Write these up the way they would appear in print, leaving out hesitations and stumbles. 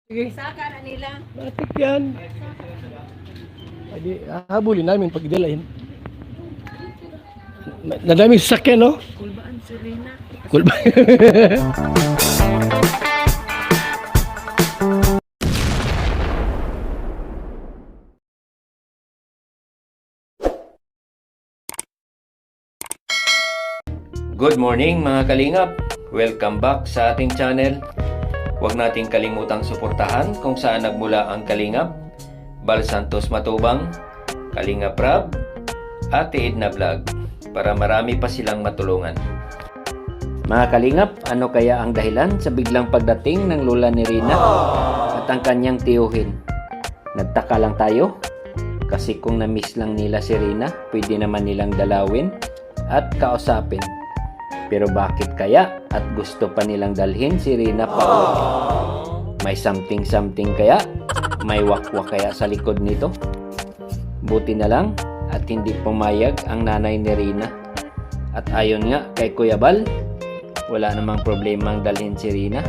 Sige. Saka na nila. Matik yan. Adi, habulin namin pagdalahin. Nadaming sasakyan, no? Kulbaan si Rina. Kulba. Good morning mga kalingap! Welcome back sa ating channel. Huwag nating kalimutang suportahan kung saan nagmula ang Kalingap, Bal Santos Matubang, Kalingap Rab, Ate Edna Vlog para marami pa silang matulungan. Mga kalingap, ano kaya ang dahilan sa biglang pagdating ng lola ni Rina at ang kanyang tiyuhin? Nagtaka lang tayo kasi kung na-miss lang nila si Rina, pwede naman nilang dalawin at kausapin. Pero bakit kaya at gusto pa nilang dalhin si Rina pa uwi? May something kaya? May wakwak kaya sa likod nito? Buti na lang at hindi pumayag ang nanay ni Rina. At ayon nga kay Kuya Bal, wala namang problemang dalhin si Rina.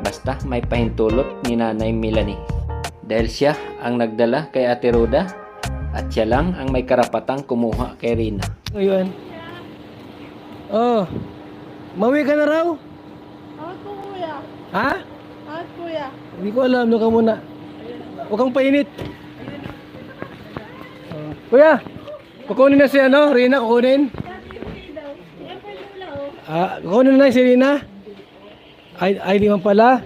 Basta may pahintulot ni Nanay Melanie. Dahil siya ang nagdala kay Ate Roda at siya lang ang may karapatang kumuha kay Rina. Ayun. Oh. Mawi ka na raw? Ako kuya. Ha? Ako kuya. Hindi ko alam. Doon ka muna. Huwag kang painit. Oh. Kuya, kukunin na si Rina, kukunin. Kukunin na si Rina. Ay, di man pala.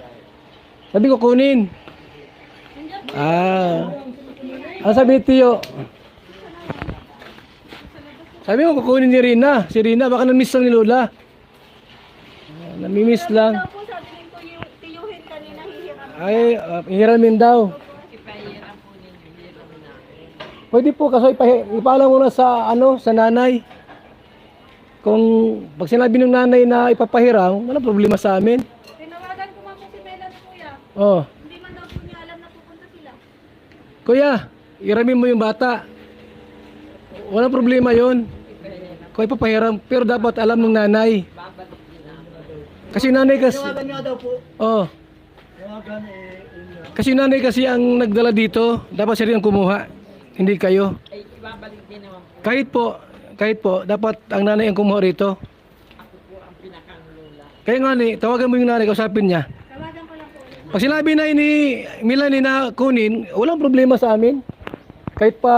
Sabi ko kunin. Ano sabi ni Tiyo? Sabi mo kukunin ni Rina. Si Rina, baka na-miss lang ni Lola. Namimiss lang. Daw po sabi ng tiyuhin kanina hihiram. Ay, hiramin daw. Ipahiram po ninyo. Hihiram na. Pwede po kasi ipaalam muna sa sa nanay. Kung pag sinabi ng nanay na ipapahiram, wala problema sa amin. Tinawagan ko man po si Melanie kuya. Oh, Hindi man daw po niya alam na pupunta sila. kuya, iramin mo yung bata. Wala problema 'yon. Kung ipapahiram, pero dapat alam ng nanay. Kasi nanay kasi Tawagan niya daw po. oh, Tawagan kasi nanay kasi ang nagdala dito, dapat siya rin ang kumuha, hindi kayo. Ay, ibabalik din naman po. Kahit po, dapat ang nanay ang kumuha rito. Ako po ang pinakang lola. Kaya nga ni, tawagan mo yung nanay, kausapin niya. Tawagan ko lang po ulit. Pag sinabi na ni Melanie na kunin, walang problema sa amin. Kahit pa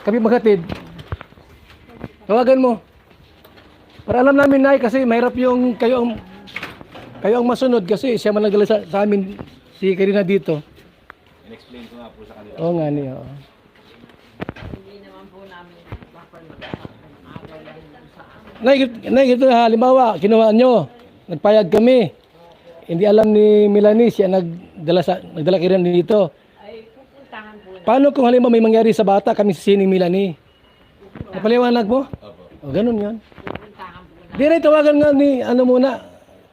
kami maghatid. Tawagan mo. Para alam namin nay kasi mahirap yung kayo ang masunod kasi siya man nagdala sa amin si Karina dito. In-explain ko nga po sa kanila. Oo nga niyo. Hindi naman po namin agaw lang sa amin. Nay, ito halimbawa, kinuha nyo. Nagpayag kami. Hindi alam ni Melanie siya nagdala Karina dito. Ay, pupuntahan po na. Paano kung halimbawa may mangyari sa bata kami sisining Melanie? Napaliwanag mo? Opo. O ganun yan. Pupuntahan po na. Di rin tawagan nga ni muna.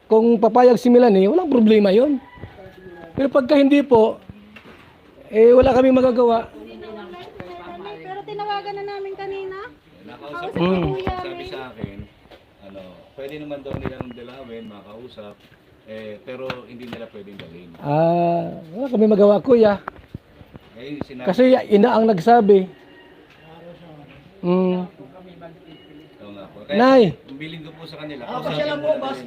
Kung papayag si Melanie, walang problema yon. Pero pagka hindi po, wala kami magagawa. Pero tinawagan na namin kanina. Nakausap Kausap ko ko kuya. sabi sa akin, pwede naman daw nilang dalawin, makausap, pero hindi nila pwedeng dalhin. Wala kami magawa, kuya. Sinabi, Kasi ina ang nagsabi. oo nga po. Kaya, Nay, bilin ko po sa kanila. Kasi lang po, boss.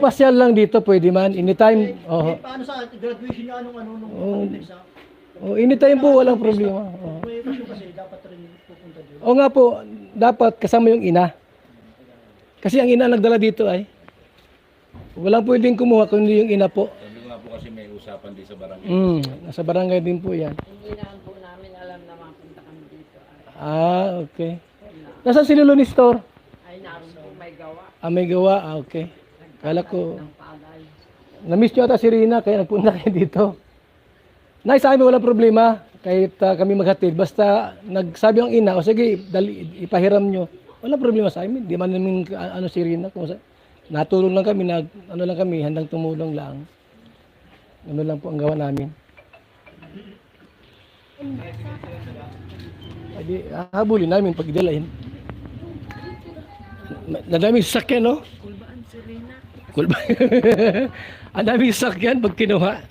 pasyal lang dito, pwede man. Anytime. Paano sa graduation niya nung exam? Anytime po, walang problema. May issue kasi dapat rin pupunta doon. O nga po, dapat kasama yung ina. Kasi ang ina nagdala dito ay. Walang pwedeng kumuha kundi yung ina po. Sabi ko nga po kasi may usapan din sa barangay. Nasa barangay din po yan. Hindi naman po namin alam na mapunta kami dito. Okay. Nasaan si Lolo ni Store? Ay, naroon po may gawa. May gawa. Okay. Kala ko, Ng palay. na-miss nyo ata si Rina, kaya nagpunta kayo dito. Nay, sa amin wala problema. Kahit kami maghatid. Basta nagsabi ang ina, o sige, ipahiram nyo. Wala problema sa amin. Di man namin si Rina. Natulong lang kami, handang tumulong lang. Ano lang po ang gawa namin. Adi, habulin namin pagdalahin. Nadaming sasakyan, no? Kulbaan si Rina. Cool ba? Ang daming sakyan pag kinuha.